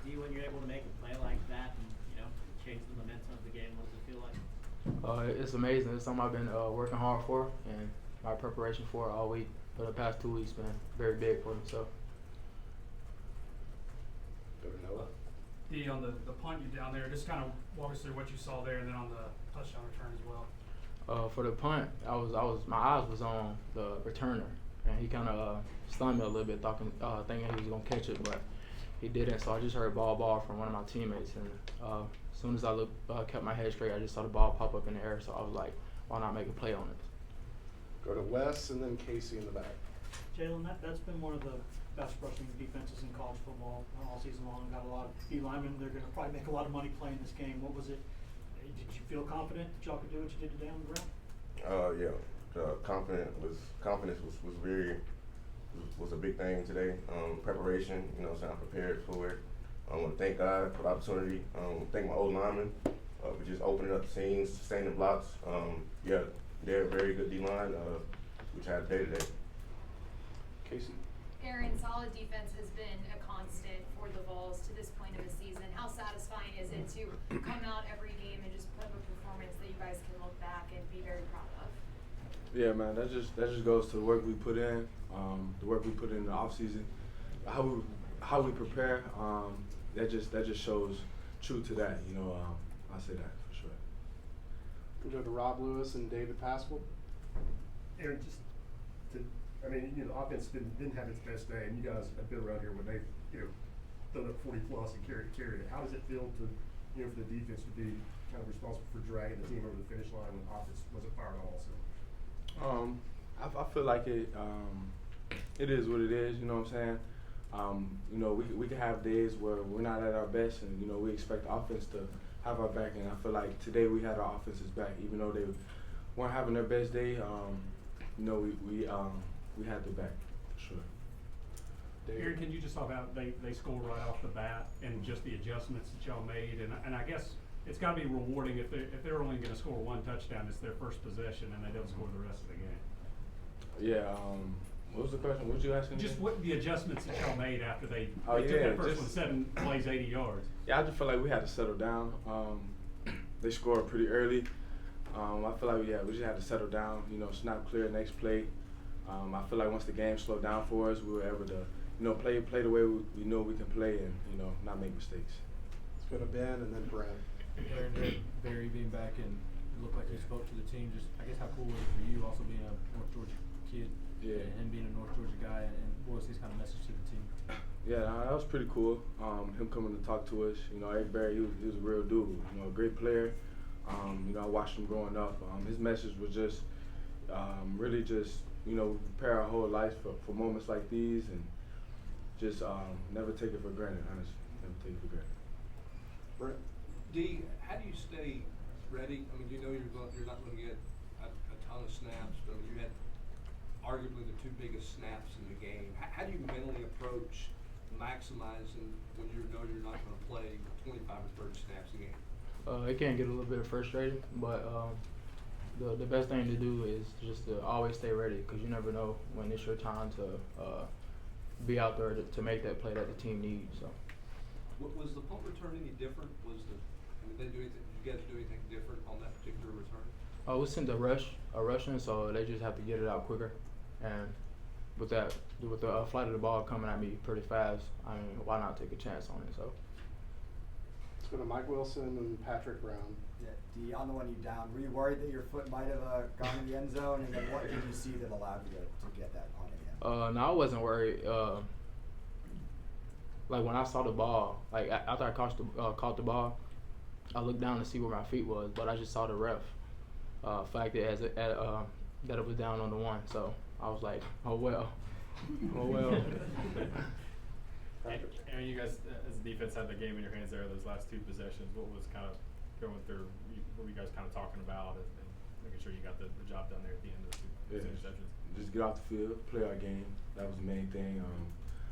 D, when you're able to make a play like that and, change the momentum of the game, what does it feel like? It's amazing. It's something I've been working hard for, and my preparation for it all week. For the past 2 weeks been very big for me. So. Go to Noah. D, on the punt you down there, just kind of walk us through what you saw there, and then on the touchdown return as well. For the punt, my eyes was on the returner, and he kind of stunned me a little bit, thinking he was gonna catch it, but he didn't. So I just heard ball from one of my teammates, and as soon as I kept my head straight, I just saw the ball pop up in the air. So I was like, why not make a play on it? Go to Wes and then Casey in the back. Jaylen, that's been one of the best rushing defenses in college football all season long. Got a lot of D linemen. They're going to probably make a lot of money playing this game. What was it? Did you feel confident that y'all could do what you did today on the ground? Yeah. Confidence was a big thing today. Preparation, I'm prepared for it. I want to thank God for the opportunity. Thank my old linemen for just opening up the seams, sustaining blocks. They're a very good D-line, which I had today. Casey. Aaron, solid defense has been a constant for the Vols to this point of the season. How satisfying is it to come out every game and just put up a performance that you guys can look back and be very proud of? Yeah, man, that just goes to the work we put in, the off season, how we prepare. That just shows true to that. I say that for sure. We go to Rob Lewis and David Pascal. Aaron, the offense didn't have its best day, and you guys have been around here when they've, done up 40 plus and carried it. How does it feel to, for the defense to be kind of responsible for dragging the team over the finish line when the offense wasn't firing on all cylinders? I feel like it is what it is. You know what I'm saying? We can have days where we're not at our best, and we expect the offense to have our back. And I feel like today we had our offense's back, even though they weren't having their best day. We had their back for sure. Aaron, can you just talk about they score right off the bat and just the adjustments that y'all made, and I guess it's got to be rewarding if they're only going to score one touchdown. It's their first possession, and they don't score the rest of the game. Yeah. What was the question? What you asking? Just what the adjustments that y'all made after they took yeah, that first one, 7 plays, 80 yards. Yeah, I just feel like we had to settle down. They scored pretty early. I feel like we just had to settle down. Snap clear, next play. I feel like once the game slowed down for us, we were able to, play the way we know we can play, and not make mistakes. Let's go to Ben and then Brent. Aaron, Barry being back, and it looked like he spoke to the team. Just, I guess, how cool was it for you, also being a North Georgia kid, yeah, and him being a North Georgia guy, and what was his kind of message to the team? Yeah, that was pretty cool. Him coming to talk to us. Eric Barry, he was a real dude. A great player. I watched him growing up. His message was just really just prepare our whole life for moments like these, and just never take it for granted. Honestly, never take it for granted. Brent. D, how do you stay ready? I mean, you're not going to get a ton of snaps, but you had arguably the 2 biggest snaps in the game. How do you mentally approach maximizing when you know you're not going to play 25 or 30 snaps a game? It can get a little bit frustrating, but the best thing to do is just to always stay ready, because you never know when it's your time to be out there to make that play that the team needs. So. Was the punt return any different? Did you guys do anything different on that particular return? We sent a rushing, so they just have to get it out quicker. And with the flight of the ball coming at me pretty fast, why not take a chance on it? So. Let's go to Mike Wilson and Patrick Brown. Yeah, D, on the one you down, were you worried that your foot might have gone in the end zone? And then what did you see that allowed you to get that punt again? No, I wasn't worried. When I saw the ball, after I caught the ball, I looked down to see where my feet was, but I just saw the ref flagged it that it was down on the 1. So I was like, oh well. And you guys, as a defense, had the game in your hands there. Those last 2 possessions, what was kind of going through? What were you guys kind of talking about, and making sure you got the job done there at the end of the 2 interceptions? Just get off the field, play our game. That was the main thing.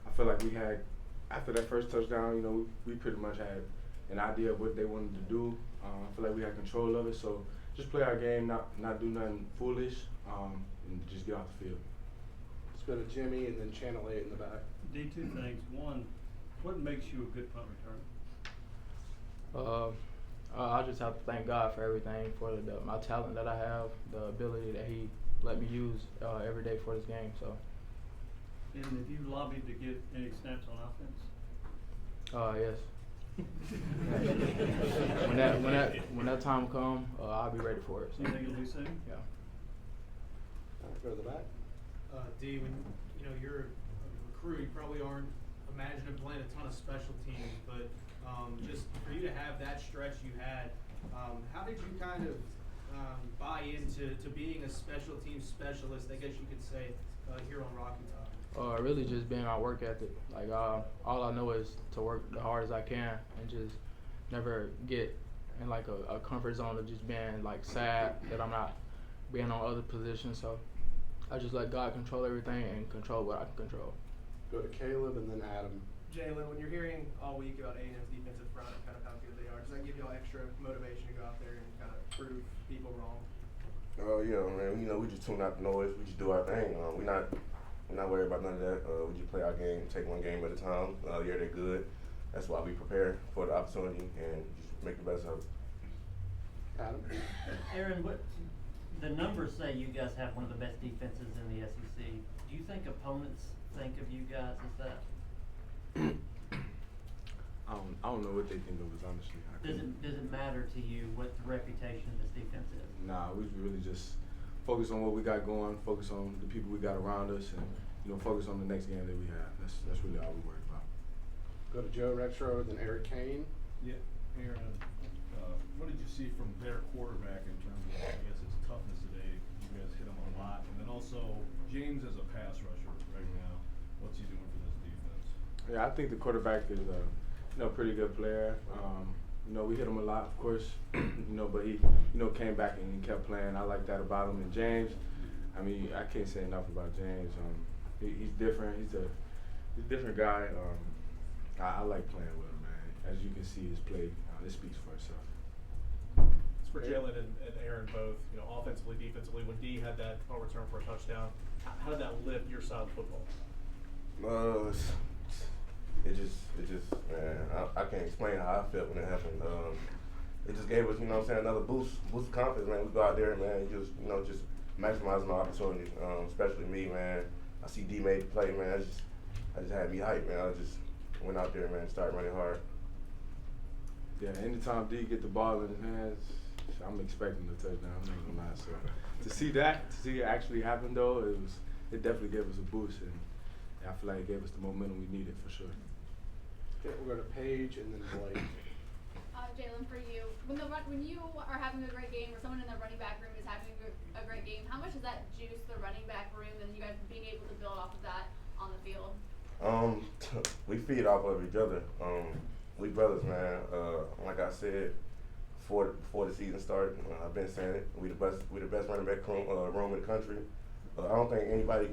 I feel like we had, after that first touchdown, we pretty much had an idea of what they wanted to do. I feel like we had control of it. So just play our game, not do nothing foolish, and just get off the field. Let's go to Jimmy and then Channel 8 in the back. D, 2 things. One, What makes you a good punt returner? I just have to thank God for everything, for my talent that I have, the ability that He let me use every day for this game. So. And have you lobbied to get any snaps on offense? Yes. when that time come, I'll be ready for it. So. You think it'll be soon? Yeah. All right, go to the back. D, when you're a recruit, you probably aren't imagining playing a ton of special teams, but just for you to have that stretch you had, how did you kind of buy into being a special team specialist, I guess you could say, here on Rocky Top? Really just being my work ethic. Like all I know is to work the hard as I can and just never get in like a comfort zone of just being like sad that I'm not being on other positions. So I just let God control everything and control what I can control. Go to Caleb and then Adam. Jaylen, when you're hearing all week about A&M's defensive front and kind of how good they are, does that give y'all extra motivation to go out there and kind of prove people wrong? Yeah, man. We just tune out the noise. We just do our thing. We're not worried about none of that. We just play our game, take one game at a time. Yeah, they're good. That's why we prepare for the opportunity and just make the best of it. Adam. Aaron, what the numbers say you guys have one of the best defenses in the SEC. Do you think opponents think of you guys as that? I don't know what they think of us, honestly. Does it matter to you what the reputation of this defense is? Nah, we really just focus on what we got going, focus on the people we got around us, and focus on the next game that we have. That's really all we worry about. Go to Joe Retro, then Eric Kane. Yeah, Aaron, what did you see from their quarterback in terms of, I guess, his toughness today? You guys hit him a lot, and then also James as a pass rusher right now. What's he doing for this defense? Yeah, I think the quarterback is a pretty good player. We hit him a lot, of course, but he came back and he kept playing. I like that about him. And James, I mean, I can't say enough about James. He's different. He's a different guy. I like playing with him, man. As you can see, his play, it speaks for itself. It's for Jaylen and Aaron both, offensively, defensively. When D had that punt return for a touchdown, how did that lift your side of football? It just, man, I can't explain how I felt when it happened. It just gave us, another boost of confidence, man. We go out there, man, just maximizing my opportunities, especially me, man. I see D made the play, man. I just had me hyped, man. I just went out there, man, started running hard. Yeah, anytime D get the ball in his hands, I'm expecting a touchdown. I'm not gonna lie. So to see it actually happen though, it definitely gave us a boost, and I feel like it gave us the momentum we needed for sure. Okay, we'll go to Paige and then Blake. Jaylen, for you, when you are having a great game or someone in the running back room is having a great game, how much does that juice the running back room and you guys being able to build off of that on the field? We feed off of each other. We brothers, man. Like I said before the season started, I've been saying it. We the best running back room in the country. I don't think anybody,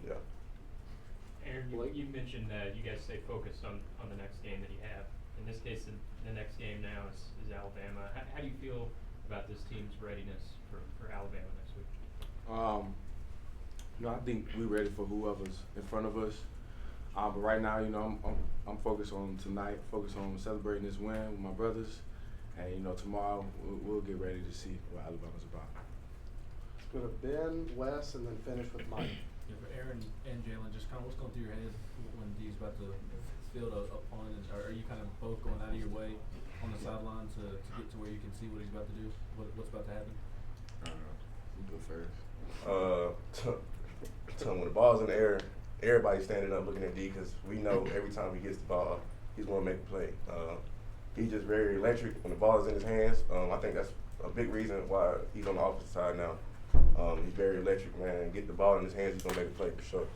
yeah. Aaron, you mentioned that you guys stay focused on the next game that you have. In this case, the next game now is Alabama. How do you feel about this team's readiness for Alabama next week? I think we're ready for whoever's in front of us. But right now, I'm focused on tonight, focused on celebrating this win with my brothers. And, tomorrow we'll get ready to see what Alabama's about. Let's go to Ben, Wes, and then finish with Mike. Yeah, for Aaron and Jaylen, just kind of what's going through your head when D's about to field a punt? Are you kind of both going out of your way on the sideline to get to where you can see what he's about to do? What's about to happen? You go first. When the ball's in the air, everybody's standing up looking at D because we know every time he gets the ball, he's going to make a play. He's just very electric when the ball is in his hands. I think that's a big reason why he's on the offensive side now. He's very electric, man. Get the ball in his hands, he's going to make a play for sure.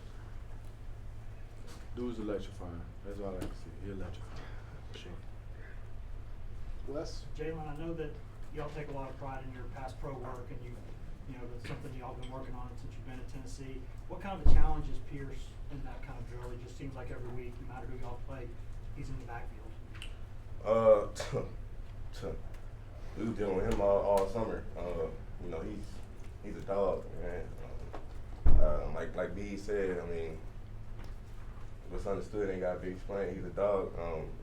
Dude's electrifying. That's all I can see. He's electrifying, for sure. Wes? Jaylen, I know that y'all take a lot of pride in your past pro work, and that's something y'all been working on since you've been at Tennessee. What kind of a challenge is Pierce in that kind of drill? It just seems like every week, no matter who y'all play, he's in the backfield. We were dealing with him all summer. He's a dog, man. Like B said, I mean, what's understood ain't gotta be explained. He's a dog.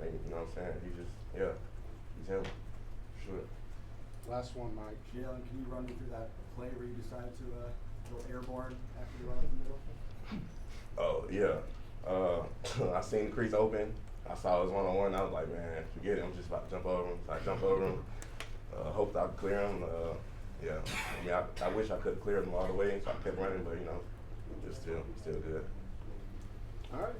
And, you know what I'm saying? He's him. Sure. Last one, Mike. Jaylen, can you run me through that play where you decided to go airborne after you run up the middle? Oh yeah. I seen the crease open. I saw it was 1-on-1. I was like, man, forget it. I'm just about to jump over him. So I jumped over him. Hoped I could clear him. Yeah. I mean, I wish I could have cleared him all the way, so I kept running, but you know, just still good. All right.